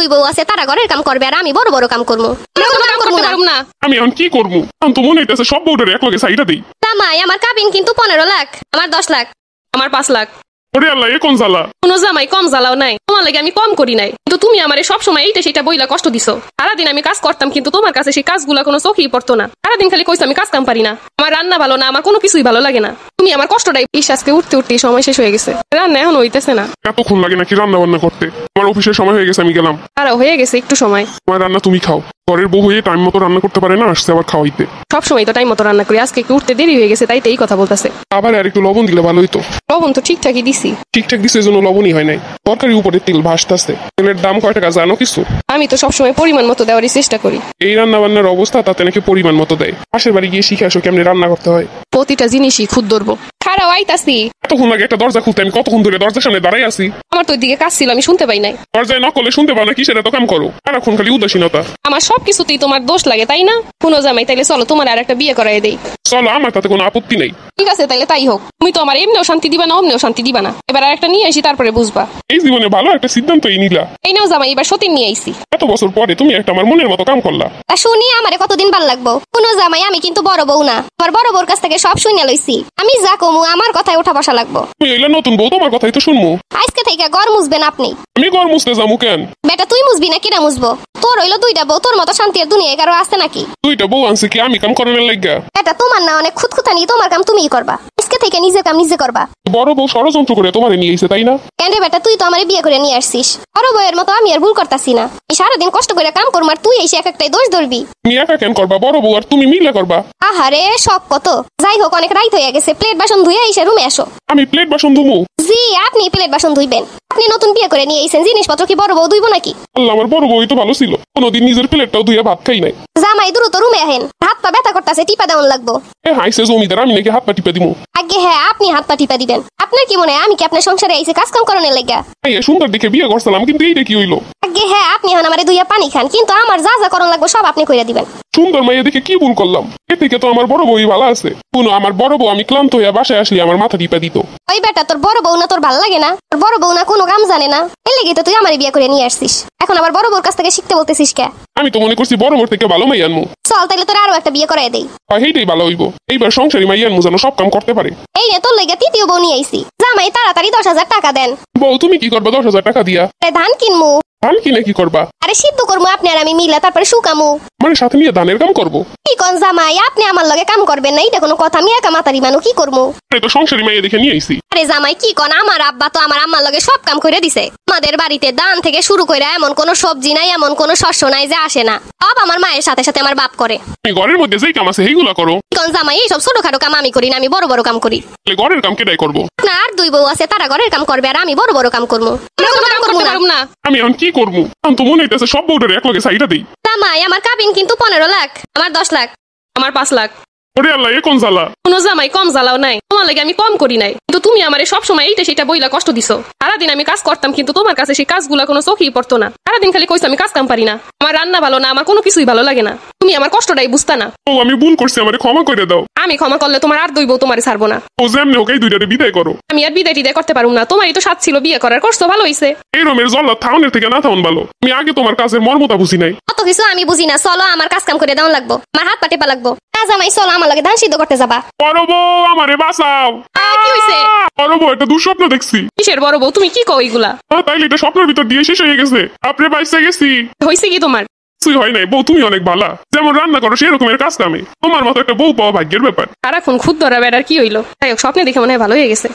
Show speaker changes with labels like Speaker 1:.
Speaker 1: দুই বউ আছে, তারা ঘরের কাম করবে আর আমি বড় বড় কাম করবো।
Speaker 2: না আমি এখন কি করবো? আমি তো মনে হইতেছে সব বউটারে এক লগে সাইডা দেই।
Speaker 1: জামাই আমার কাবিন কিন্তু 15 লাখ, আমার 10 লাখ।
Speaker 3: আমার 5 লাখ।
Speaker 2: ওরে আল্লাহ, এ কোন জ্বালা!
Speaker 3: কোনো জামাই কম জ্বালাও নাই, তোমার লাগে আমি কম করি নাই, কিন্তু তুমি আমারে সবসময় এইটা সেটা বইলা কষ্ট দিছো। সারাদিন আমি কাজ করতাম, কিন্তু তোমার কাছে সেই কাজগুলা কোনো চোখেই পড়তো না। সারাদিন খালি কইছো আমি কাজ কাম পারি না, আমার রান্না ভালো না, আমার কোনো কিছুই ভালো লাগে না। তুমি আমার কষ্টটাই আজকে উঠতে উঠতে সময় শেষ হয়ে গেছে, রান্না এখন হইতেছে না।
Speaker 2: এতক্ষণ লাগে নাকি রান্না বান্না করতে? আমার অফিসের সময় হয়ে গেছে, আমি গেলাম।
Speaker 3: আর হয়ে গেছে একটু সময়।
Speaker 2: তোমার রান্না তুমি খাও। ঘরের বউ হয়ে টাইম মতো রান্না করতে পারে না, আসছে আবার খাওয়াইতে।
Speaker 3: সবসময় তো টাইম মতো রান্না করি, আজকে একটু উঠতে দেরি হয়ে গেছে, তাই এই কথা বলতেছে।
Speaker 2: আবার আর একটু লবণ দিলে ভালো হইতো।
Speaker 3: লবণ তো ঠিকঠাকই দিছি।
Speaker 2: ঠিকঠাক দিছে, এই জন্য লবণই হয় নাই। তরকারির উপরে তেল ভাসতেছে। তেলের দাম কয় টাকা জানো কিছু?
Speaker 3: আমি তো সবসময় পরিমাণ মতো দেওয়ারই চেষ্টা করি।
Speaker 2: এই রান্না বান্নার অবস্থা, তাতে নাকি পরিমাণ মতো দেয়। পাশের বাড়ি গিয়ে শিখে আসো কেমনে রান্না করতে হয়।
Speaker 3: প্রতিটা জিনিসই খুদ ধরবো। খারাপ আইতাছি।
Speaker 2: এতক্ষণ লাগে একটা দরজা খুলতে, আমি কতক্ষণ ধরে দরজার সামনে দাঁড়াই আছি।
Speaker 3: আমার তো ওইদিকে কাজ ছিল, আমি শুনতে পাই নাই।
Speaker 2: দরজায় না করলে শুনতে পাও না, কিসের এত কাম করো? সারাক্ষণ খালি উদাসীনতা।
Speaker 3: আমার সবকিছুতেই তোমার দোষ লাগে, তাই না? কোনো জামাই, তাইলে চলো তোমার আর একটা বিয়ে করাই দেই।
Speaker 2: চলো, আমার তাতে কোনো আপত্তি নেই।
Speaker 3: ঠিক আছে, তাইলে তাই হোক। তুমি তো আমার এমনিও শান্তি দিবা না, অমনিও শান্তি দিবা না। এবার আর একটা নিয়ে আসি, তারপরে বুঝবা।
Speaker 2: এই জীবনে ভালো একটা সিদ্ধান্তই নিলা।
Speaker 3: এই নাও জামাই, এবার সতীন নিয়ে আইছি।
Speaker 2: এত বছর পরে তুমি একটা আমার মনের মতো কাম করলা।
Speaker 1: তা শুনি আমারে কতদিন ভাল লাগবো? কোনো জামাই, আমি কিন্তু বড় বউ না। আমার বড় বউর কাছ থেকে সব শুনে লইছি। আমি যা কমু আমার কথায় ওঠা বসা লাগবো।
Speaker 2: তুমি এলে নতুন বউ, তোমার কথাই তো শুনবো।
Speaker 1: আজকে থেকে ঘর মুছবেন আপনি।
Speaker 2: আমি ঘর মুছতে যাবো কেন?
Speaker 1: বেটা তুই মুছবি না কিনা মুছবো? তোর হইলো দুইটা বউ, তোর মতো শান্তির দুনিয়ায় কারো আছে নাকি?
Speaker 2: দুইটা বউ আনছে কি আমি কাম করানোর লাগা?
Speaker 1: বেটা তোমার না অনেক খুঁতখুতানি, তোমার কাম তুমিই করবা। আজকে থেকে নিজের কাম নিজে করবা।
Speaker 2: বড় বউ ষড়যন্ত্র করে তোমারে নিয়ে এসে, তাই না?
Speaker 1: কেন রে বেটা, তুই তো আমারে বিয়ে করে নিয়ে আসছিস। বড় বউয়ের মতো আমি আর ভুল করতাছি না। এই সারাদিন কষ্ট করে কাম করবো আর তুই এসে এক একটাই দোষ ধরবি।
Speaker 2: তুমি একা কেন করবা? বড় বউ আর তুমি মিলে করবা।
Speaker 1: আহারে শখ কত! যাই হোক, অনেক রাইত হয়ে গেছে, প্লেট বাসন ধুয়ে এসে রুমে আসো।
Speaker 2: আমি প্লেট বাসন ধুমু?
Speaker 1: জি, আপনি প্লেট বাসন ধুইবেন। আপনি নতুন বিয়ে করে নিয়ে এসেছেন, জিনিসপত্র কি বড় বউ ধুইব নাকি?
Speaker 2: আল্লাহ, আমার বড় বউই তো ভালো ছিল, কোনোদিন নিজের প্লেটটাও ধুয়ে ভাত খাই নাই।
Speaker 1: জামাই দ্রুত রুমে আহেন, হাত পা ব্যথা করতেছে, টিপা দেওয়ান লাগবো।
Speaker 2: এ হাইছে জমিদার, আমি নাকি হাত পা টিপে দিমু?
Speaker 1: আগে হ্যাঁ, আপনি হাত পা টিপা দিবেন। আপনার কি মনে হয় আমি কি আপনার সংসারে আইসে কাজ কাম করানোর লাগা?
Speaker 2: এই সুন্দর দেখে বিয়ে করছিলাম, কিন্তু এইটা কি হইলো?
Speaker 1: আগে হ্যাঁ, আপনি এখন আমারে দুইয়া পানি খান, কিন্তু আমার যা যা করণ লাগবে সব আপনি কইরা দিবেন।
Speaker 2: সুন্দর মাইয়া দেখে কি ভুল করলাম? এ থেকে তো আমার বড় বউই ভালো আছে। শুনো, আমার বড় বউ আমি ক্লান্ত হইয়া বাসায় আসলে আমার মাথা টিপা দিত।
Speaker 1: ওই বেটা, তোর বড় বউ না তোর ভাল লাগে না? তোর বড় বউ না কোনো কাম জানে না? এর লেগে তো তুই আমারে বিয়ে করে নিয়ে আসছিস। এখন আবার বড় বউর কাছ থেকে শিখতে বলতেছিস কে?
Speaker 2: আমি তো মনে করছি বড় বউর থেকে ভালো মাইয়া আনমু।
Speaker 1: চল তাইলে তোর আরো একটা বিয়ে করাই দেই।
Speaker 2: সেইটাই ভালো হইব। এইবার সংসারী মাইয়া আনমু যেন সব কাম করতে পারে।
Speaker 1: এই রে, তোর লেগে তৃতীয় বউ নিয়ে আইছি। জামাই তাড়াতাড়ি 10,000 টাকা দেন।
Speaker 2: বউ তুমি কি করবা 10,000 টাকা দিয়া?
Speaker 1: ধান কিনমু।
Speaker 2: ধান কিনে কি করবা?
Speaker 1: আরে সিদ্ধ করবো আপনি আর আমি মিলা, তারপরে শুকামু।
Speaker 2: মানে সাথে নিয়ে ধানের কাম করবো?
Speaker 1: কি কোন জামাই, আপনি আমার লগে কাম করবেন না, এটা কোনো কথা? আমি একা মাতারি মানু, কি করবো?
Speaker 2: এই তো সংসারী মাইয়া দেখে নিয়ে আইছি।
Speaker 1: আরে জামাই কি কোন, আমার আব্বা তো আমার আম্মার লগে সব কাম করে দিছে। আমাদের বাড়িতে দান থেকে শুরু করে এমন কোনো সবজি নাই, এমন কোনো শস্য নাই যে আসে না। সব আমার মায়ের সাথে সাথে আমার বাপ করে।
Speaker 2: তুমি ঘরের মধ্যে যেই কাম আছে সেইগুলা করো।
Speaker 1: কি কোন জামাই, এইসব ছোটখাটো কাম আমি করি না, আমি বড় বড় কাম করি।
Speaker 2: তাহলে ঘরের কাম কেটাই করবো?
Speaker 1: না, আর দুই বউ আছে, তারা ঘরের কাম করবে আর আমি বড় বড় কাম করবো।
Speaker 3: না
Speaker 2: আমি এখন কি করবো? আমি তো মনে হইতেছে সব বউটারে এক লগে সাইডা দেই।
Speaker 1: জামাই আমার কাবিন কিন্তু 15 লাখ, আমার 10 লাখ।
Speaker 3: আমার 5 লাখ।
Speaker 2: ওরে আল্লাহ, এ কোন জ্বালা!
Speaker 3: কোনো জামাই কম জ্বালাও নাই, তোমার লাগে আমি কম করি নাই, কিন্তু তুমি আমারে সবসময় এইটা সেটা বইলা কষ্ট দিছো। সারাদিন আমি কাজ করতাম, কিন্তু তোমার কাছে সেই কাজগুলা কোনো চোখেই পড়তো না। সারাদিন খালি কইছো আমি কাজ কাম পারি না, আমার রান্না ভালো না, আমার কোনো কিছুই ভালো লাগে না। তুমি আমার কষ্টটাই বুঝতা না।
Speaker 2: ও আমি ভুল করছি, আমারে ক্ষমা করে দাও।
Speaker 3: আমি ক্ষমা করলে তোমার আর দুই বউ তোমারে ছাড়বো না।
Speaker 2: ও যেমনি হোক এই দুইটারে বিদায় করো।
Speaker 3: আমি আর বিদায় টিদায় করতে পারবো না, তোমারই তো সাথ ছিল বিয়ে করার, করছো ভালো হইছে।
Speaker 2: এই রমের জল্লাদ থাউনের থেকে না থাউন ভালো। আমি আগে তোমার কাজের মর্মতা বুঝি নাই।
Speaker 1: অত কিছু আমি বুঝি না, চলো আমার কাজ কাম করে দেওয়ান লাগবো, আমার হাত পা টেপা লাগবো। না জামাই, চলো আমার লগে ধান সিদ্ধ করতে যাবা।
Speaker 2: বড় বউ আমারে বাঁচাও।
Speaker 3: কি হইছে?
Speaker 2: বড় বউ, একটা দুঃস্বপ্ন দেখছি।
Speaker 3: কিসের বড় বউ? তুমি কি কও এগুলা?
Speaker 2: তাইলে এটা স্বপ্নের ভিতর দিয়ে শেষ হয়ে গেছে। আপনি বাইসে গেছি।
Speaker 3: হইছে কি তোমার?
Speaker 2: কিছুই হয় নাই বউ, তুমি অনেক ভালা। যেমন রান্না করো সেরকমের কাজ কামে। তোমার মতো একটা বউ পাওয়া ভাগ্যের ব্যাপার।
Speaker 3: সারাক্ষণ খুদ ধরা বেড়ার কি হইলো? তাই হোক, স্বপ্নে দেখে মনে হয় ভালো হয়ে গেছে।